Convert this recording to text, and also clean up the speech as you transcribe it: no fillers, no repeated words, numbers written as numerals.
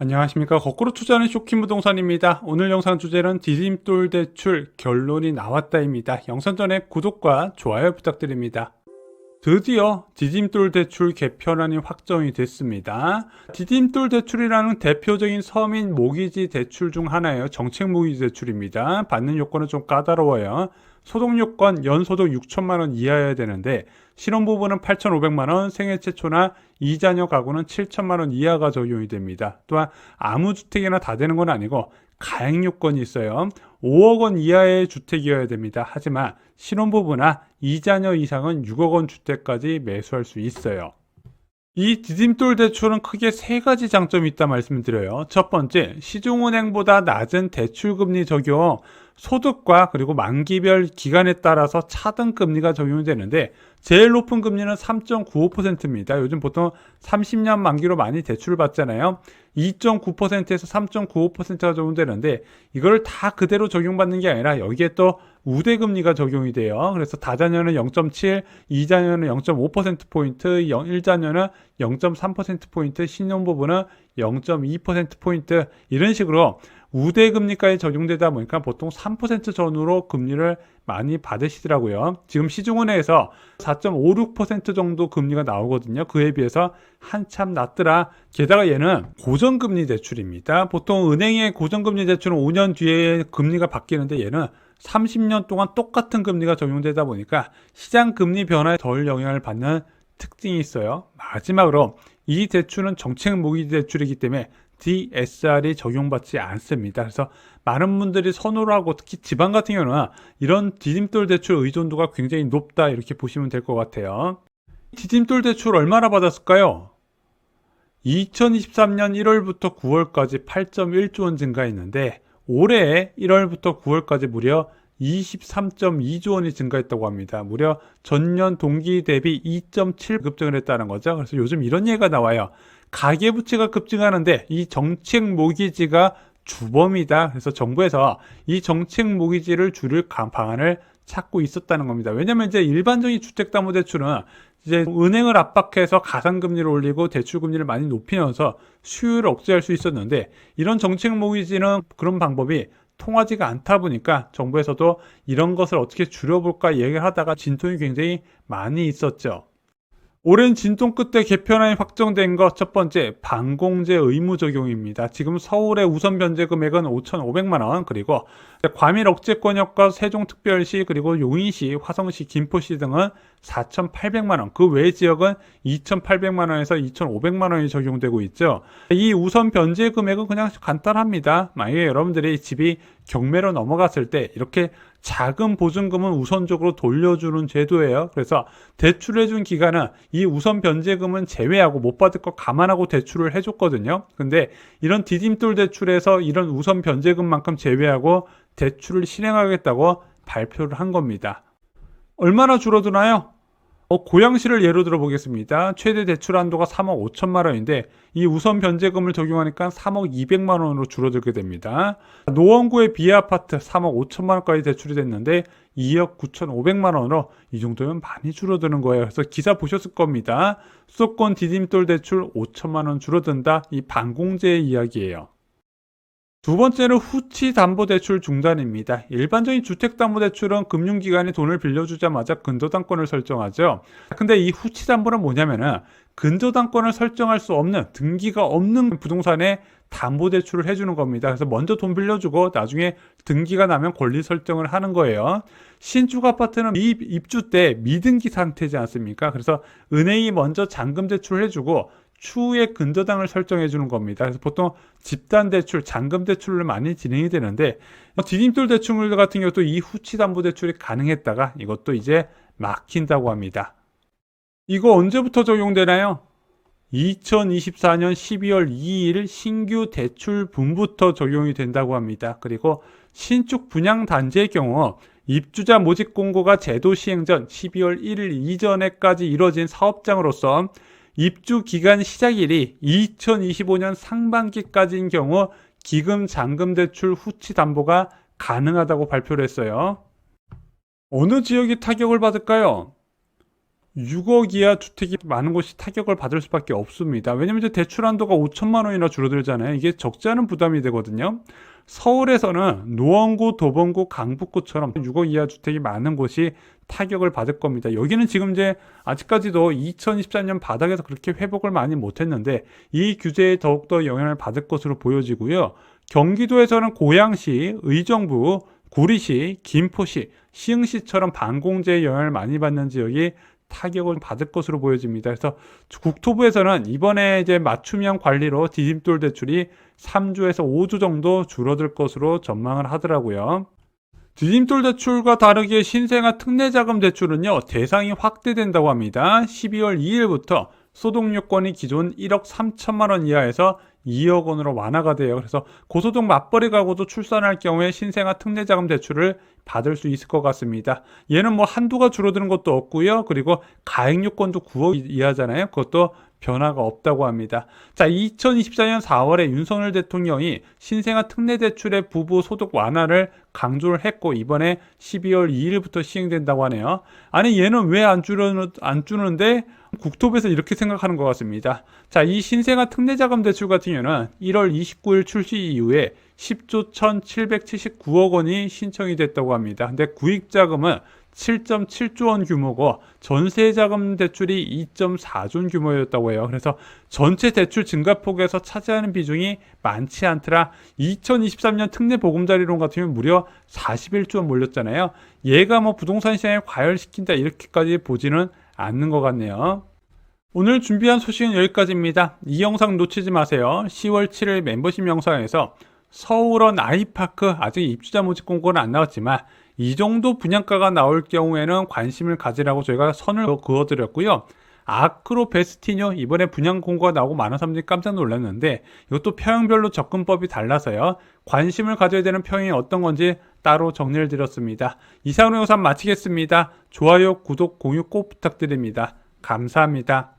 안녕하십니까. 거꾸로 투자하는 쇼킹 부동산입니다. 오늘 영상 주제는 디딤돌 대출 결론이 나왔다입니다. 영상 전에 구독과 좋아요 부탁드립니다. 드디어 디딤돌 대출 개편안이 확정이 됐습니다. 디딤돌 대출이라는 대표적인 서민 모기지 대출 중 하나예요. 정책 모기지 대출입니다. 받는 요건은 좀 까다로워요. 소득 요건 연소득 6천만 원 이하여야 되는데 신혼부부는 8,500만 원, 생애 최초나 이자녀 가구는 7천만 원 이하가 적용이 됩니다. 또한 아무 주택이나 다 되는 건 아니고 가액 요건이 있어요. 5억 원 이하의 주택이어야 됩니다. 하지만 신혼부부나 이자녀 이상은 6억 원 주택까지 매수할 수 있어요. 이 디딤돌 대출은 크게 세 가지 장점이 있다 말씀드려요. 첫 번째, 시중은행보다 낮은 대출금리 적용, 소득과 그리고 만기별 기간에 따라서 차등금리가 적용이 되는데 제일 높은 금리는 3.95%입니다. 요즘 보통 30년 만기로 많이 대출을 받잖아요. 2.9%에서 3.95%가 적용되는데 이걸 다 그대로 적용받는 게 아니라 여기에 또 우대금리가 적용이 돼요. 그래서 다자녀는 0.7, 이자녀는 0.5%포인트, 1자녀는 0.3%포인트, 신혼부부는 0.2%포인트 이런 식으로 우대금리까지 적용되다 보니까 보통 3% 전후로 금리를 많이 받으시더라고요. 지금 시중은행에서 4.56% 정도 금리가 나오거든요. 그에 비해서 한참 낮더라. 게다가 얘는 고정금리 대출입니다. 보통 은행의 고정금리 대출은 5년 뒤에 금리가 바뀌는데 얘는 30년 동안 똑같은 금리가 적용되다 보니까 시장 금리 변화에 덜 영향을 받는 특징이 있어요. 마지막으로 이 대출은 정책 모기지 대출이기 때문에 DSR이 적용받지 않습니다. 그래서 많은 분들이 선호를 하고 특히 지방 같은 경우는 이런 디딤돌 대출 의존도가 굉장히 높다 이렇게 보시면 될 것 같아요. 디딤돌 대출 얼마나 받았을까요? 2023년 1월부터 9월까지 8.1조 원 증가했는데 올해 1월부터 9월까지 무려 23.2조 원이 증가했다고 합니다. 무려 전년 동기 대비 2.7 급증을 했다는 거죠. 그래서 요즘 이런 얘기가 나와요. 가계부채가 급증하는데 이 정책 모기지가 주범이다. 그래서 정부에서 이 정책 모기지를 줄일 방안을 찾고 있었다는 겁니다. 왜냐하면 이제 일반적인 주택담보대출은 이제 은행을 압박해서 가산금리를 올리고 대출금리를 많이 높이면서 수요를 억제할 수 있었는데 이런 정책 모기지는 그런 방법이 통하지가 않다 보니까 정부에서도 이런 것을 어떻게 줄여볼까 얘기를 하다가 진통이 굉장히 많이 있었죠. 오랜 진통 끝에 개편안이 확정된 것 첫 번째, 방공제 의무 적용입니다. 지금 서울의 우선 변제 금액은 5,500만 원, 그리고 과밀 억제권 효과 세종특별시, 그리고 용인시, 화성시, 김포시 등은 4,800만 원, 그 외 지역은 2,800만 원에서 2,500만 원이 적용되고 있죠. 이 우선 변제 금액은 그냥 간단합니다. 만약에 여러분들이 집이 경매로 넘어갔을 때 이렇게 작은 보증금은 우선적으로 돌려주는 제도예요. 그래서 대출해준 기간은 이 우선 변제금은 제외하고 못 받을 거 감안하고 대출을 해줬거든요. 근데 이런 디딤돌 대출에서 이런 우선 변제금만큼 제외하고 대출을 실행하겠다고 발표를 한 겁니다. 얼마나 줄어드나요? 고양시를 예로 들어 보겠습니다. 최대 대출 한도가 3억 5천만 원인데 이 우선 변제금을 적용하니까 3억 200만 원으로 줄어들게 됩니다. 노원구의 비아파트 3억 5천만 원까지 대출이 됐는데 2억 9,500만 원으로 이 정도면 많이 줄어드는 거예요. 그래서 기사 보셨을 겁니다. 수도권 디딤돌 대출 5천만 원 줄어든다. 이 반공제의 이야기예요. 두 번째는 후치담보대출 중단입니다. 일반적인 주택담보대출은 금융기관이 돈을 빌려주자마자 근저당권을 설정하죠. 근데 이 후치담보는 뭐냐면은 근저당권을 설정할 수 없는 등기가 없는 부동산에 담보대출을 해주는 겁니다. 그래서 먼저 돈 빌려주고 나중에 등기가 나면 권리 설정을 하는 거예요. 신축 아파트는 입주 때 미등기 상태지 않습니까? 그래서 은행이 먼저 잔금 대출을 해주고 추후에 근저당을 설정해 주는 겁니다. 그래서 보통 집단 대출, 잔금 대출을 많이 진행이 되는데 디딤돌 대출 같은 경우도 이 후치 담보 대출이 가능했다가 이것도 이제 막힌다고 합니다. 이거 언제부터 적용되나요? 2024년 12월 2일 신규 대출분부터 적용이 된다고 합니다. 그리고 신축 분양 단지의 경우 입주자 모집 공고가 제도 시행 전 12월 1일 이전에까지 이뤄진 사업장으로서 입주 기간 시작일이 2025년 상반기까지인 경우 기금 잔금 대출 후치 담보가 가능하다고 발표를 했어요. 어느 지역이 타격을 받을까요? 6억 이하 주택이 많은 곳이 타격을 받을 수밖에 없습니다. 왜냐면 이제 대출 한도가 5천만 원이나 줄어들잖아요. 이게 적지 않은 부담이 되거든요. 서울에서는 노원구, 도봉구, 강북구처럼 6억 이하 주택이 많은 곳이 타격을 받을 겁니다. 여기는 지금 이제 아직까지도 2023년 바닥에서 그렇게 회복을 많이 못했는데 이 규제에 더욱더 영향을 받을 것으로 보여지고요. 경기도에서는 고양시, 의정부, 구리시, 김포시, 시흥시처럼 반공제의 영향을 많이 받는 지역이 타격을 받을 것으로 보여집니다. 그래서 국토부에서는 이번에 이제 맞춤형 관리로 디딤돌 대출이 3주에서 5주 정도 줄어들 것으로 전망을 하더라고요. 디딤돌 대출과 다르게 신생아 특례자금 대출은요, 대상이 확대된다고 합니다. 12월 2일부터 소득요건이 기존 1억 3천만 원 이하에서 2억 원으로 완화가 돼요. 그래서 고소득 맞벌이 가구도 출산할 경우에 신생아 특례자금 대출을 받을 수 있을 것 같습니다. 얘는 뭐 한도가 줄어드는 것도 없고요. 그리고 가액요건도 9억 이하잖아요. 그것도 변화가 없다고 합니다. 자, 2024년 4월에 윤석열 대통령이 신생아 특례 대출의 부부 소득 완화를 강조를 했고 이번에 12월 2일부터 시행된다고 하네요. 아니 얘는 왜 안 주는데 국토부에서 이렇게 생각하는 것 같습니다. 자, 이 신생아 특례자금 대출 같은 경우는 1월 29일 출시 이후에 10조 1,779억 원이 신청이 됐다고 합니다. 근데 구입자금은 7.7조 원 규모고 전세자금 대출이 2.4조 원 규모였다고 해요. 그래서 전체 대출 증가폭에서 차지하는 비중이 많지 않더라. 2023년 특례 보금자리론 같은 경우는 무려 41조 원 몰렸잖아요. 얘가 뭐 부동산 시장에 과열시킨다 이렇게까지 보지는 않는 것 같네요. 오늘 준비한 소식은 여기까지입니다. 이 영상 놓치지 마세요. 10월 7일 멤버십 영상에서 서울원 아이파크 아직 입주자 모집 공고는 안 나왔지만 이 정도 분양가가 나올 경우에는 관심을 가지라고 저희가 선을 그어드렸고요. 아크로 베스티뇨 이번에 분양 공고가 나오고 많은 사람들이 깜짝 놀랐는데 이것도 평형별로 접근법이 달라서요. 관심을 가져야 되는 평형이 어떤 건지 따로 정리를 드렸습니다. 이상으로 영상 마치겠습니다. 좋아요, 구독, 공유 꼭 부탁드립니다. 감사합니다.